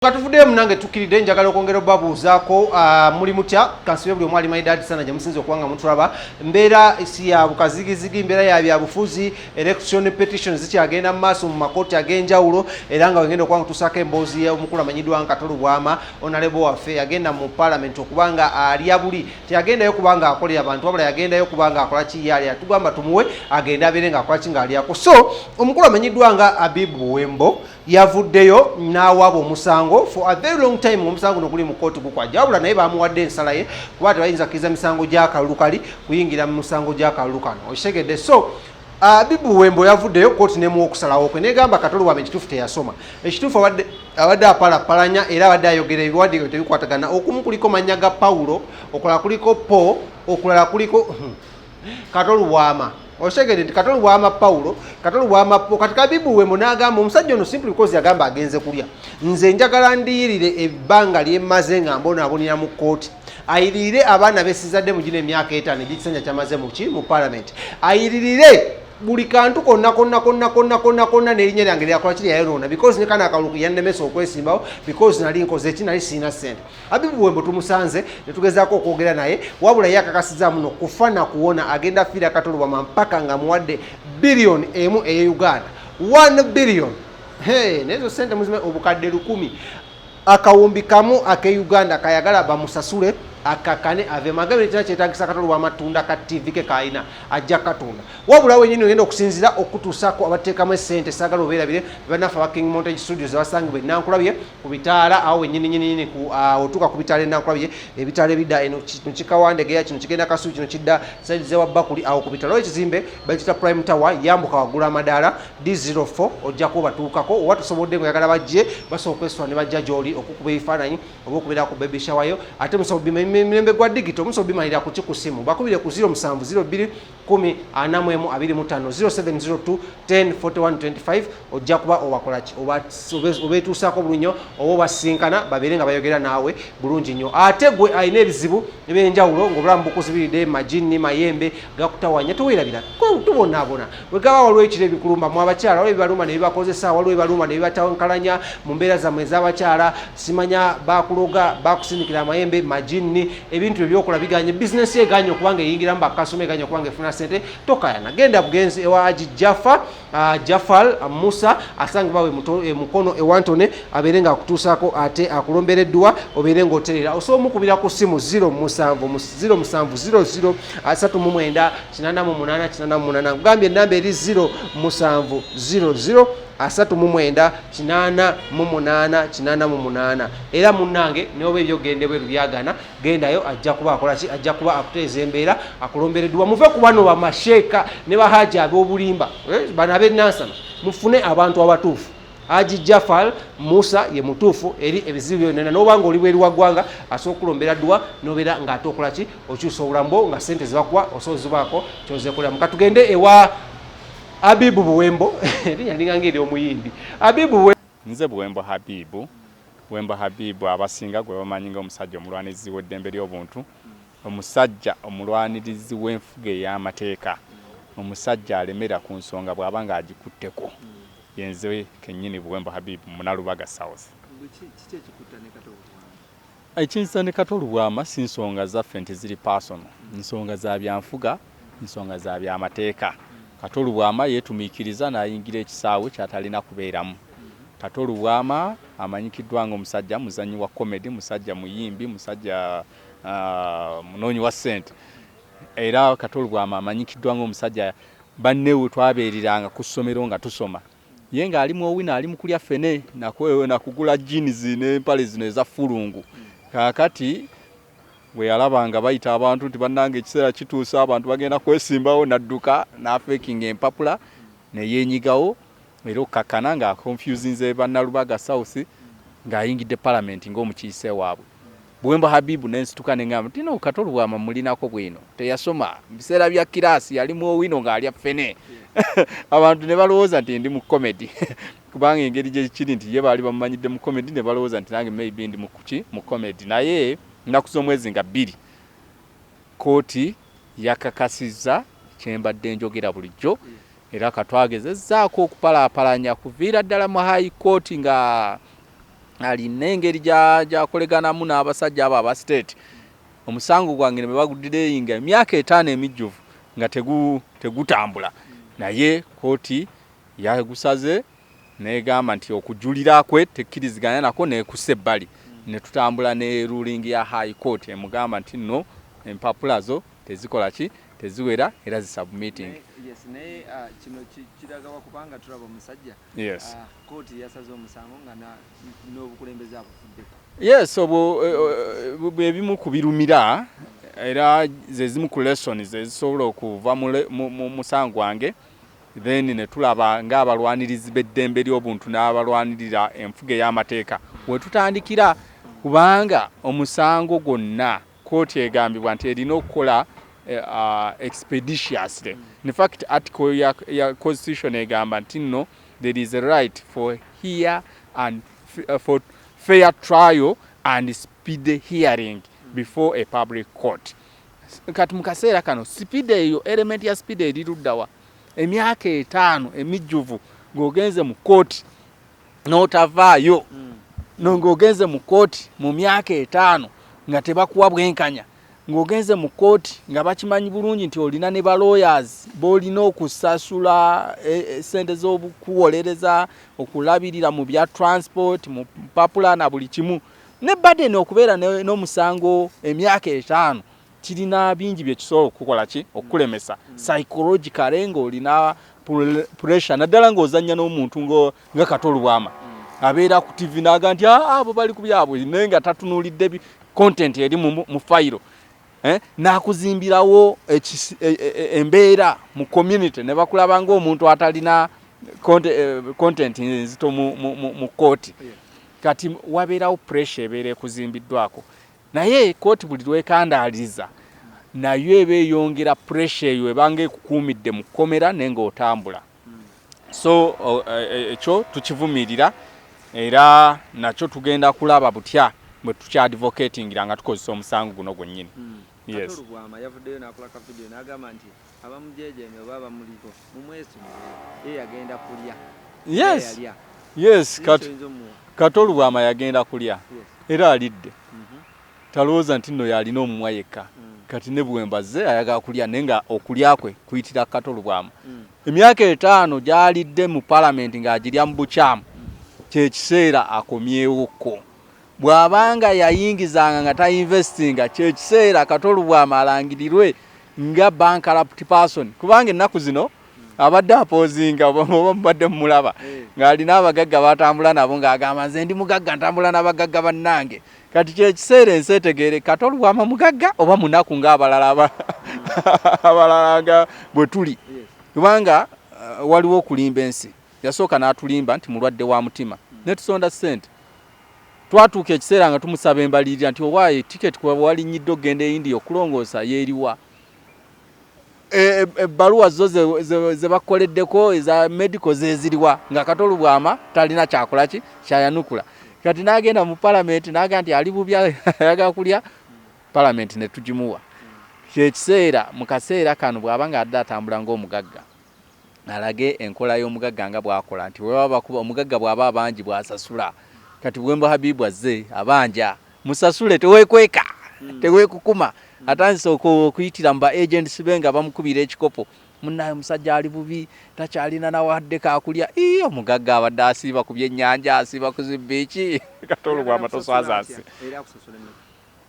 Katufudde munange tukiride njagala okwongera babuuzaako muli mutya kansibe buli omwali maidadi sana gye musinze okuwanga mutulaba mbeera si ya bukazigizigi mbeera ya byabufuzi election petitions zikyagenda mu maaso mu makooti ag'enjawulo era nga wegenda okuwanga tusaako emboozi omukulu amanyiddwa nga Kato Lubwama onalebo waffe yagenda mu parliament okubanga alya buli teyagendayo kubanga akolera abantu wabula yagendayo kubanga akola ki yali atugamba tumuwe agenda abeere nga akola ki ng'alyako so omukulu amanyiddwa nga Habibu Buwembo yavuddeyo n'awaaba omusango for a very long time omusango nokuli mu kooti gukwajja wabula naye bamuwadde ensala ye kuba tebayinza kkiriza misango gya kalulu kali kuyingira mu misango gya kalulu kano okitegedde so Habibu Buwembo yavuddeyo kooti nemuwa okusalawo kwe negamba Kato Lubwama ekituufu teyasoma ekituufu abadde apalapalanya era abadde ayogera ebiwadde tebikwatagana okumu kuliko mannya ga Pawulo okulala kuliko Po okulala kuliko Kato Lubwama oshegede nti Kato Lubwama Pawulo Kato Lubwama Po katika Habibu Buwembo n'agamba omusajja ono simply because yagamba agenze kulya nze njagala ndiyirire ebbanga lyemmaze nga mbonaabonera mu kooti ayiririre abaana besizadde mu gino emyaka 5 egikisanja kyamaze mu parliament ayiririre buli kantu konna n'erinnya lyange lyakola kiri yayonoona because ne kana akalulu yannemesa okwesimbawo because nali nkoze ki nali siina ssente Habibu Buwembo tumusanze ne tugezaako okwogera naye wabula ye akakasizza muno kufa na kuwona agenda fiira Kato Lubwama mpaka nga muwadde billion emu eye Uganda 1 billion nezo ssente muzime obukadde 100 akawumbi kamu ake Uganda kayagala bamusasule akakane ave magabe ekina kyetagisa Kato Lubwama tunda ka TV ke kaina ajja katunda wabula wenyini ogenda okusinzira okutuusako abateekamu essente saagala obeerabire banafe aba King Montage Studios abasangibwe Nankulabye ku bitaala awo wenyini otuuka ku bitaala Nankulabye ebitaala ebidda eno kino kikawandege kino kigenda Kasubi kino kidda side zewa Bakuli awo ku bitaala ekizimbe bakita Prime Tower yambuka waggula amadaala D04 ojja kuba batuukako oba tusobodde ng'oyagala bajje basobola okwesula ne bajja gy'oli okukuba ebifaananyi oba okubeera ku baby shower yo ate musobodde mirembe gwa digital muso bimalira ku kusimu bakubire ku 0702 10 25 0702 ojja kuba obakolaki obetuusako bulunyo oba obasinkana babeere nga bayogera naawe bulungi nnyo ate gwe alina ebizibu ebyenjawulo ng'obulamu bukuzibiridde majini mayembe gakutawanya tuweerabira tubonaabona bwe gaba waliwo ekiro ebikulumba mu abakyala waliwo ebibaluma ne bibakozesa waliwo ebibaluma ne bibatankalanya mu mbeera zammwe ez'abakyala simanya bakuloga bakusindikira amayembe majini ebintu ebyokola biganye business eganye okubanga eyingiramu bakasoma eganye okubanga efuna sente tokayana genda bugenzi ewa Haji Jafal Musa asangibwa mukono ewantone abeere nga akutuusaako ate akulombereddwa obeere ng'oterera osobola omukubira ku simu 0700 398 gambye enamba eri 0700 398 era munnange neoba ebyogende bwe byagana gendayo ajja kuba akolaki ajja kuba akuteeza embeera akulombereddwa muve ku bano bamasheeka ne bahaji ab'obulimba bano ab'ennansana mufune abantu abatuufu Haji Jafal Musa ye mutuufu eri ebizibu byonna n'obanga oli bweri wa ggwanga asobola okulombera ddwa n'obeera ng'ate okolaki okyusa obulambo nga ssente zibakuwa osobola zibaako kyozeekolera mukatugende ewa Habibu Buwembo linga ngeri omuyimbi Habibu Buwembo nze Buwembo Habibu abasinga gwe bamanyi nga omusajja omulwanirizi w'eddembe ly'obuntu omusajja omulwanirizi w'enfuga ey'amateeka omusajja alemera ku nsonga bw'aba nga agikutteko yenze kennyini Buwembo Habibu Munalubaga South ekinsa ne Kato Lubwama si nsonga zaffe nti ziri personal nsonga za byanfuga nsonga za byamateeka Kato Lubwama yeetumiikiriza n'ayingira ekisaawe kyatalina kubeeramu Kato Lubwama amanyikiddwa nga omusajja muzannyi wa comedy musajja muyimbi musajja munoonyi wa ssente era Kato Lubwama amanyikiddwa nga omusajja bannewe twabeeriranga ku ssomero nga tusoma ye ng'alimu owina ali mu kulya ffene nakugula jeans n'empale zino eza fulungu kaakati bwe yalabanga bayita abantu nti bannanga ekiseera kituusa abantu bagenda kwesimbawo nadduka n'afeekinga empapula ne yeenyigawo era okkakkana nga confusinze Bannalubaga South ng'ayingidde parliament ng'omukiise waabwe Buwembo Habibu n'ensituka ne ngamba tina Kato Lubwama mulinako bwino teyasoma mu biseera bya kiraasi yalimu owino ng'alya ffene abantu ne balowooza nti ndi mu comedy kubanga engeri gye kiri nti ye baali bamumanyidde mu comedy ne balowooza nti nange maybe ndi mu comedy naye nnaku z'omwezi nga 2 kooti yakakasizza kyembadde njogera bulijjo era katwagezezzaako okupalaapalanya kuviira ddala mu high court nga alina engeri gyakoleganamu n'abasajja abo aba state omusango gwange ne baguddireyinga emyaka 5 emijjuvu nga tegutambula naye kooti yagusaze negamba nti okujulira kwe tekkiriziganya nako nekussa ebbali ne tutambula ne ruling ya high court emugamba nti no empapula zo tezikola ki teziwera era zisubmitting. Yes, naye kino kiragawa kubanga tulaba omusajja. Yes. Kooti yasaze omusango nga n'obukulembeze abufuddeko. Yes, ebimu kubirumira era zezimu ku lessons ezisobola okuva mu musango wange then ne tulaba ng'abalwanirizi b'eddembe ly'obuntu n'abalwanirira enfuga ey'amateeka we tutandikira kubanga omusango gwonna kooti egambibwa nti erina okukola expeditiously. In fact, article ya constitution egamba nti no there is a right for for fair trial and speedy hearing before a public court. Kati mukaseera kano speed eyo element ya speed eriruddawa emyaka 5 emijjuvu ng'ogenze mu kooti n'otavaayo ng'ogenze mu kooti mu myaka 5 nga tebakuwa bwenkanya ng'ogenze mu kooti nga bakimanyi bulungi nti olina ne ba lawyers b'olina okusasula sente z'obukuwolereza okulabirira mu bya transport mu papula na buli kimu ne burden okubeera n'omusango emyaka 5 kirina bingi bye kisobola okukola ki okulemesa psychologically ng'olina pressure naddala ng'ozannya n'omuntu nga Kato Lubwama abeera ku TV n'aga nti abo bali ku byabwe naye nga tatunulidde content eri mu fayiro nakuzimbirawo embeera mu community ne bakulaba ng'omuntu atalina content nzito mu kooti kati wabeerawo pressure ebeera ekuzimbiddwako naye kooti buli lwekandaaliza nayo ebeeyongera pressure eyo ebanga ekukuumidde mu kkomera naye ng'otambula so ekyo tukivumirira era nakyo tugenda kulaba butya bwe tukyadvocatingira nga tukozesa omusango guno gwennyini. Yes. Kato Lubwama yavuddeyo n'akola ka video n'agamba nti abamujeejeme oba bamuliko mumwesonyiwe yagenda kulya. Yes. Yes, Kato Lubwama yagenda kulya era alidde talowooza nti nno yalina omumwa yekka kati ne Buwembo ayagala kulya naye nga okulya kwe kuyitira Kato Lubwama emyaka 5 gyalidde mu parliament ng'agirya mu bukyamu kyekiseera akomyewoko bw'abanga yayingizanga nga tayinvestinga kyekiseera Kato Lubwama alangirirwe nga bankrupt person kubanga ennaku zino abadde apozinga oba mubadde mumulaba ng'alina abagagga batambula nabo ng'agamba nze ndi mugagga ntambula n'abagagga bannange kati kyekiseera ensi etegeere Kato Lubwama mugagga oba munaku ng'abalala abalala bwe tuli kubanga waliwo okulimba ensi yasooka n'atulimba nti mulwadde wa mutima ne tusonda ssente twatuuka ekiseera nga tumusaba embalirira nti owaaye ticket kuba walinnyiddde okugenda e India okulongoosa yeeriwa ebbaluwa zo ze bakoleddeko eza medical zeziriwa nga Kato Lubwama talina kyakola ki kyayanukula kati n'agenda mu parliament n'aga nti ali bubi ayagala kulya parliament ne tugimuwa kyekiseera mu kaseera kano bw'aba nga adde atambula ng'omugagga alage enkola y'omugagga nga bw'akola nti omugagga bw'aba abangi bw'asasula kati Buwembo Habibu azze abanja musasule tewekweka tewekukuma atandise okuyitira mu ba agents be nga bamukubira ekikopo munnaye musajja ali bubi takyalina nawadde kakulya omugagga abadde asiiba ku byennyanja asiiba ku zibbiiki Kato Lubwama toswazaasi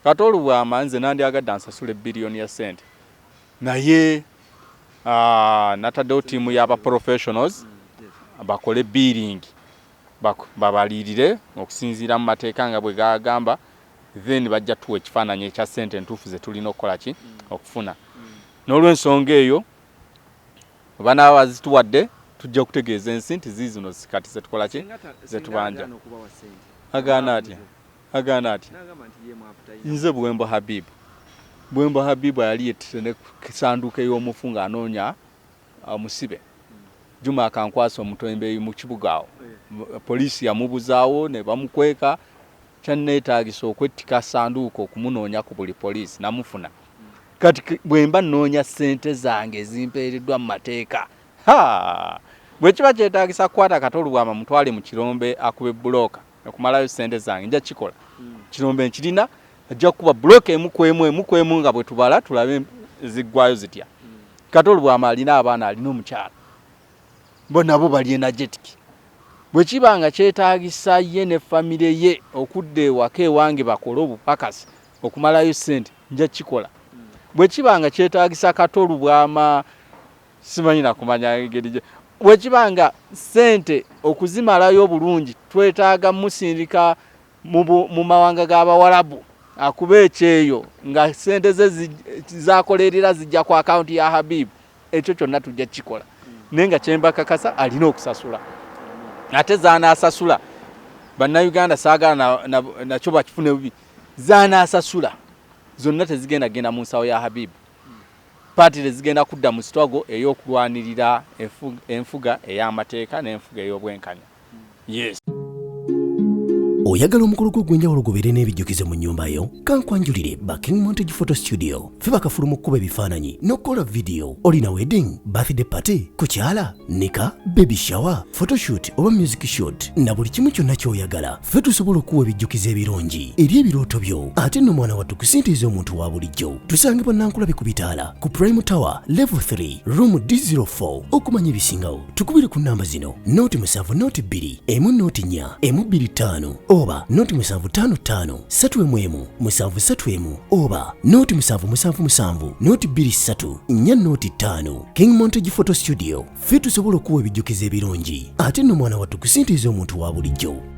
Kato Lubwama nze nandyagadde ansasule biliyoni ya sente naye nataddewo tiimu y'aba professionals bakole billing babalirire okusinziira mu mateeka nga bwe gagamba then bajja tuwa ekifaananyi ekya ssente entuufu ze tulina okukola ki okufuna n'olw'ensonga eyo oba n'aba zituwadde tujja kutegeeza ensi nti ziizino kati zetukola ki zetubanja agaana atya nze Buwembo Habibu yali yettise ne kisanduuko ey'omufu ng'anoonya omusibe Juma akankwasa omutembeeyi mu kibuga awo poliisi yamubuzaawo ne bamukweka kyanneetaagisa okwettika sanduuko okumunoonya ku buli poliisi namufuna kati bwemba nnoonya ssente zange ezimpeereddwa mu mateeka bwe kiba kyetaagisa kukwata Kato Lubwama mutwale mu kirombe akube bbulooka okumalayo sente zange nja kikola kirombe nkirina ajja kuba block emu kwemu nga bwe tubala tulabe ziggwayo zitya Kato Lubwama alina abaana alina omukyala bo nabo bali energetic bwe kibanga kyetaagisa ye ne famire ye okudde ewaka ewange bakole obupakasi okumalayo sente nja kikola bwe kibanga kyetaagisa Kato Lubwama simanyi nakumanya engeri bwe kibanga sente okuzimalayo obulungi twetaaga musindika mu mawanga g'Abawarabu akuba ekyeyo nga sente ze zakolerera zijja ku akaunti ya Habibu ekyo kyonna tujja kikola nenga kyemba kakasa alina okusasula ate zaanaasasula bannayuganda saagala nakyo bakifune bubi zaanaasasula zonna tezigenda genda mu nsawo ya Habibu paati zigenda kudda mu struggle ey'okulwanirira enfuga ey'amateeka n'enfuga ey'obwenkanya. Yes. Oyagala omukolo gw'enjawulo gubeere n'ebijjukizo mu nnyumba yo kankwanjulire ba KingSmith Photo Studio fe bakafuluma okukuba ebifaananyi n'okukola video. Olina wedding, birthday party, kukyala, nika, baby shower, photoshoot oba music shoot na buli kimu kyonna ky'oyagala fe tusobola okuwa ebijjukizo ebirungi eri ebirooto byo ate nno mwana wattu kusintiiza omuntu wa bulijjo. Tusange bannankulabe ku Bitaala ku Prime Tower Level 3 Room D04 okumanya ebisingawo tukubire ku nnamba zino noti 7 noti 2 emu noti 4 emu 25 oba noti 755 7 7 oba noti 777 noti 23 4 noti 5. KingSmith Photo Studio fe tusobola okuwa ebijjukizo ebirungi ate nno mwana wattu kusintiiza omuntu wa bulijjo.